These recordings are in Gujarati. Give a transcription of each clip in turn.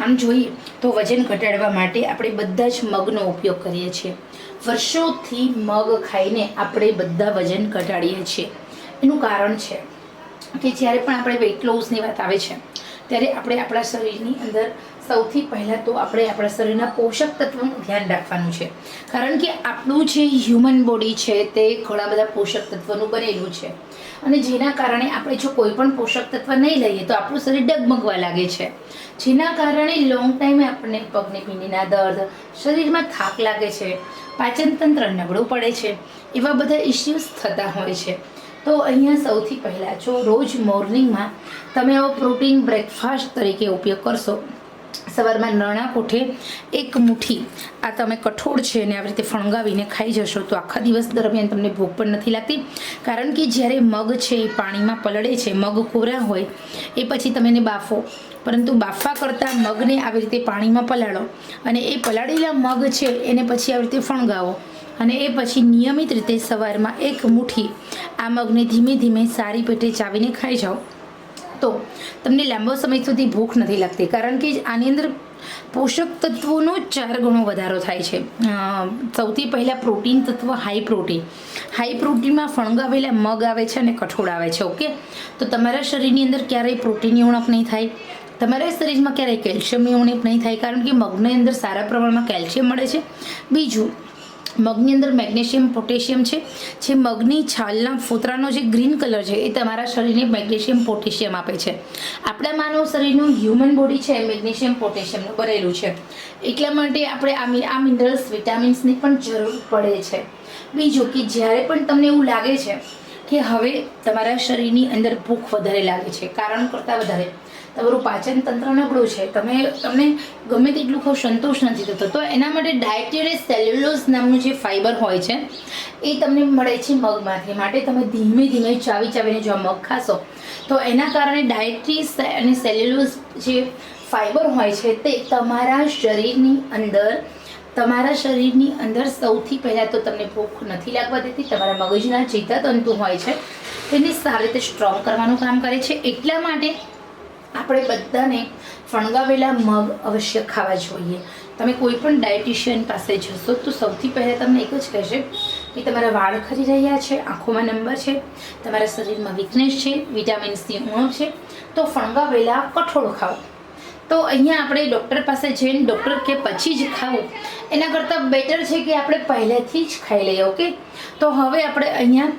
આમ જોઈએ તો વજન ઘટાડવા માટે આપણે બધા જ મગનો ઉપયોગ કરીએ છીએ. વર્ષોથી મગ ખાઈને આપણે બધા વજન ઘટાડીએ છીએ. એનું કારણ છે કે જ્યારે પણ આપણે વેઇટ લોસની વાત આવે છે ત્યારે આપણે આપણા શરીરની અંદર સૌથી પહેલાં તો આપણે આપણા શરીરના પોષક તત્વોનું ધ્યાન રાખવાનું છે. કારણ કે આપણું જે હ્યુમન બોડી છે તે ઘણા બધા પોષક તત્વોનું બનેલું છે અને જેના કારણે આપણે જો કોઈ પણ પોષક તત્વ નહીં લઈએ તો આપણું શરીર ડગમગવા લાગે છે, જેના કારણે લોંગ ટાઈમે આપણને પગની પીંડીના દર્દ, શરીરમાં થાક લાગે છે, પાચન તંત્ર નબળું પડે છે, એવા બધા ઇસ્યુઝ થતા હોય છે. તો અહીંયા સૌથી પહેલાં જો રોજ મોર્નિંગમાં તમે આવો પ્રોટીન બ્રેકફાસ્ટ તરીકે ઉપયોગ કરશો, સવારમાં નરણા કોઠે એક મુઠ્ઠી આ તમે કઠોળ છે ને આવી રીતે ફણગાવીને ખાઈ જશો તો આખા દિવસ દરમિયાન તમને ભૂખ પણ નથી લાગતી. કારણ કે જ્યારે મગ છે એ પાણીમાં પલળે છે, મગ કોરા હોય એ પછી તમે એને બાફો, પરંતુ બાફવા કરતાં મગને આવી રીતે પાણીમાં પલાળો અને એ પલાળેલા મગ છે એને પછી આવી રીતે ફણગાવો અને એ પછી નિયમિત રીતે સવારમાં એક મુઠ્ઠી આ મગને ધીમે ધીમે સારી પેટે ચાવીને ખાઈ જાઓ તો તમને લાંબો સમય સુધી ભૂખ નથી લાગતી. કારણ કે આની અંદર પોષક તત્વોનો 4 ગણો વધારો થાય છે. સૌથી પહેલાં પ્રોટીન તત્વ હાઈ પ્રોટીનમાં ફણગાવેલા મગ આવે છે અને કઠોળ આવે છે. ઓકે, તો તમારા શરીરની અંદર ક્યારેય પ્રોટીનની ઉણપ નહીં થાય, તમારા શરીરમાં ક્યારેય કેલ્શિયમની ઉણપ નહીં થાય, કારણ કે મગની અંદર સારા પ્રમાણમાં કેલ્શિયમ મળે છે. બીજું, મગની અંદર મેગ્નેશિયમ, પોટેશિયમ છે. જે મગની છાલના ફોતરાનો જે ગ્રીન કલર છે એ તમારા શરીરને મેગ્નેશિયમ, પોટેશિયમ આપે છે. આપણા માનવ શરીરનું હ્યુમન બોડી છે મેગ્નેશિયમ, પોટેશિયમનું બનેલું છે, એટલા માટે આપણે આ મિનરલ્સ, વિટામિન્સની પણ જરૂર પડે છે. બીજું કે જ્યારે પણ તમને એવું લાગે છે કે હવે તમારા શરીરની અંદર ભૂખ વધારે લાગે છે, કારણ કરતાં વધારે તમારું પાચન તંત્ર નબળું છે, તમને ગમે તેટલું ખાવ સંતોષ નથી થતો, તો એના માટે ડાયટેરિયસ સેલ્યુલોઝ નામનું જે ફાઇબર હોય છે એ તમને મળે છે મગમાંથી. માટે તમે ધીમે ધીમે ચાવીને જો મગ ખાશો તો એના કારણે ડાયટેરિયસ અને સેલ્યુલોઝ જે ફાઇબર હોય છે તે તમારા શરીરની અંદર સૌથી પહેલાં તો તમને ભૂખ નથી લાગવા દેતી. તમારા મગજના ચેતાતંતુ હોય છે તેને સારી રીતે સ્ટ્રોંગ કરવાનું કામ કરે છે. એટલા માટે આપણે બધાને ફણગાવેલા મગ અવશ્ય ખાવા જોઈએ. તમે કોઈ પણ ડાયટિશિયન પાસે જશો તો સૌથી પહેલાં તમને એક જ કહેશે કે તમારા વાળ ખરી રહ્યા છે, આંખોમાં નંબર છે, તમારા શરીરમાં વીકનેસ છે, વિટામિન્સની ઉણપ છે, તો ફણગાવેલા કઠોળ ખાઓ. તો અહીંયા આપણે ડૉક્ટર પાસે જઈને ડૉક્ટર કે પછી જ ખાવું એના કરતાં બેટર છે કે આપણે પહેલેથી જ ખાઈ લઈએ. ઓકે, તો હવે આપણે અહીંયા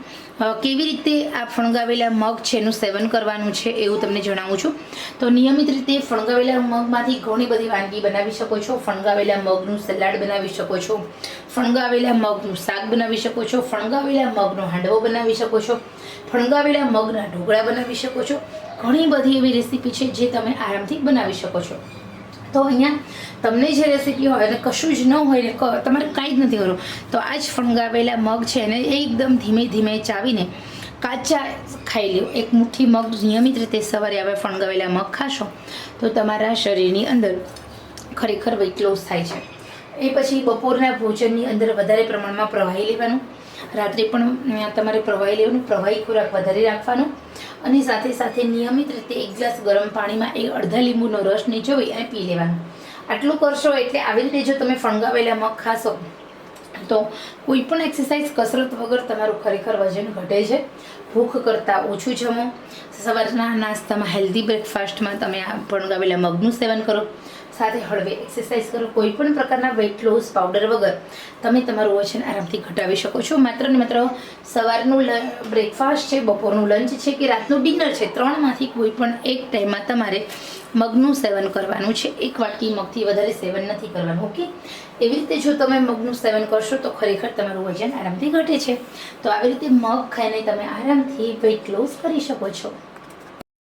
કેવી રીતે આ ફણગાવેલા મગ છે એનું સેવન કરવાનું છે એવું તમને જણાવું છું. તો નિયમિત રીતે ફણગાવેલા મગમાંથી ઘણી બધી વાનગી બનાવી શકો છો. ફણગાવેલા મગનું સલાડ બનાવી શકો છો, ફણગાવેલા મગનું શાક બનાવી શકો છો, ફણગાવેલા મગનો હાંડવો બનાવી શકો છો, ફણગાવેલા મગના ઢોકળા બનાવી શકો છો. ઘણી બધી એવી રેસીપી છે જે તમે આરામથી બનાવી શકો છો. તો અહીંયા તમને જે રેસીપી હોય અને કશું જ ન હોય ને તમારે કાંઈ જ નથી કરવું તો આ જ ફણગાવેલા મગ છે એને એકદમ ધીમે ધીમે ચાવીને કાચા ખાઈ લો. એક મુઠ્ઠી મગ નિયમિત રીતે સવારે આવે ફણગાવેલા મગ ખાશો તો તમારા શરીરની અંદર ખરેખર વેઇટ લોસ થાય છે. એ પછી બપોરના ભોજનની અંદર વધારે પ્રમાણમાં પ્રવાહી લેવાનું, રાત્રે પણ તમારે પ્રવાહી લેવાનું, પ્રવાહી ખોરાક વધારે રાખવાનો અને સાથે સાથે નિયમિત રીતે 1 ગ્લાસ ગરમ પાણીમાં અડધા લીંબુનો રસ નીચોવી અને પી લેવાનો. આટલું કરશો એટલે આવી રીતે જો તમે ફણગાવેલા મગ ખાશો તો કોઈ પણ એક્સરસાઇઝ, કસરત વગર તમારું ખરેખર વજન ઘટે છે. ભૂખ કરતાં ઓછું જમો, સવારના નાસ્તામાં હેલ્ધી બ્રેકફાસ્ટમાં તમે આ ફણગાવેલા મગનું સેવન કરો, સાથે હળવે એક્સરસાઇઝ કરો. કોઈ પણ પ્રકારના વેઇટ લોસ પાવડર વગર તમે તમારું વજન આરામથી ઘટાડી શકો છો. માત્ર ને માત્ર સવારનું બ્રેકફાસ્ટ છે, બપોરનું લંચ છે કે રાતનું ડિનર છે, 3માંથી કોઈ પણ એક ટાઈમમાં તમારે મગનું સેવન કરવાનું છે. 1 વાટકી મગથી વધારે સેવન નથી કરવાનું. ઓકે, એવી રીતે જો તમે મગનું સેવન કરશો તો ખરેખર તમારું વજન આરામથી ઘટે છે. તો આવી રીતે મગ ખાઈને તમે આરામથી વેઇટ લોસ કરી શકો છો.